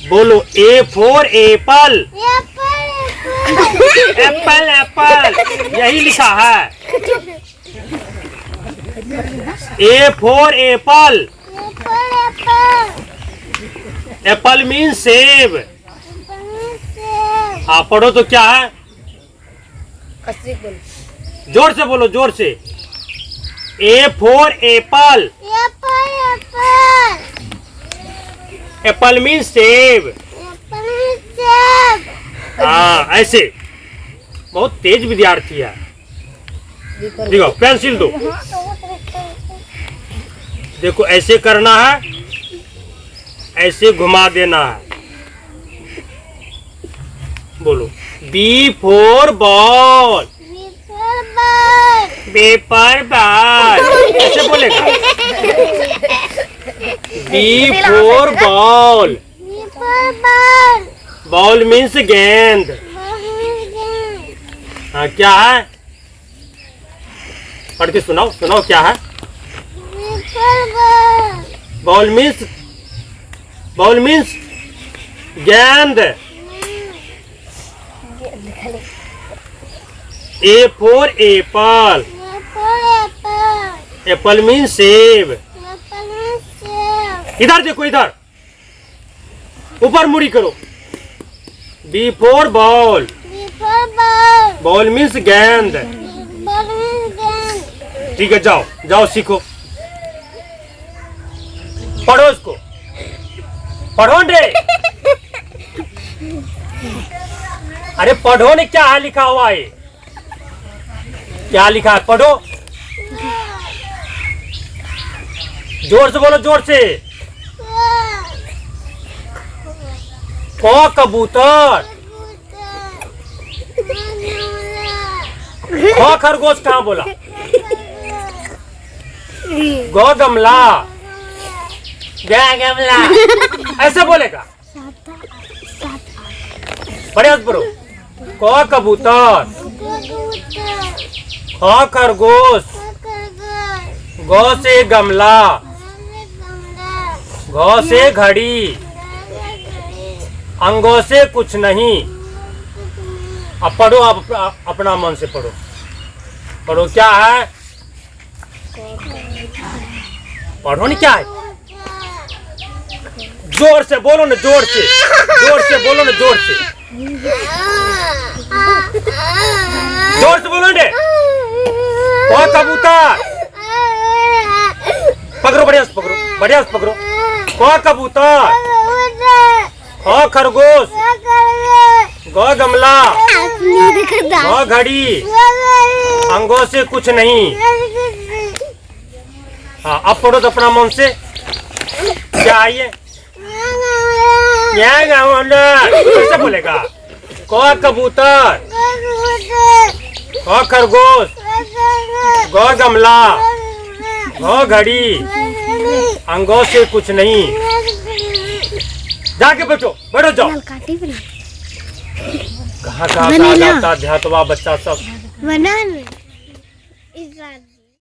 बोलो ए for apple. Apple Apple यही लिखा है। ए फॉर एप्पल। एप्पल मीन सेब। हाँ पढ़ो तो क्या है? जोर से बोलो, जोर से। ए फॉर एप्पल। एप्पल मीन सेब। हाँ ऐसे। बहुत तेज विद्यार्थी है। देखो पेंसिल दो। देखो ऐसे करना है, ऐसे घुमा देना है। बोलो B for ball. Paper ball ऐसे बोलेगा। B for ball. Ball means गेंद। हाँ क्या है? पढ़ के सुनाओ, सुनाओ क्या है? बॉल मीन्स गेंद। A for apple. Apple means सेब। इधर देखो, इधर ऊपर मुड़ी करो। B for ball. Ball means गेंद। ठीक है जाओ जाओ सीखो। पढ़ो इसको, पढ़ो रे। अरे पढ़ो ने, क्या है लिखा हुआ है? क्या लिखा है? पढ़ो। जोर से बोलो, जोर से। क कबूतर। ख खरगोश कहाँ बोला? ग गमला। गमला ऐसे बोलेगा। प्रयास करो। क कबूतर। ख खरगोश। ग से गमला। घ से घड़ी। अंगों से कुछ नहीं। अब पढ़ो, आप अपना मन से पढ़ो। पढ़ो क्या है? पढ़ो नहीं क्या है? जोर से बोलो ना, जोर से। जोर से बोलो ना, जोर से। जोर से बोलो ने। क कबूतर। पकड़ो, बढ़िया से पकड़ो, बढ़िया से पकड़ो। क कबूतर। ख खरगोश। ग गमला। घ घड़ी। अंगों से कुछ नहीं। हाँ अब पढ़ो तो अपना मन से। क्या आइए? कैसे बोलेगा? क कबूतर। ख खरगोश। ग गमला। घ घड़ी। अंगों से कुछ नहीं। जाके बैठो, बैठो जाओ। कहाँ कहाँ जाता ध्यातवा बच्चा सब।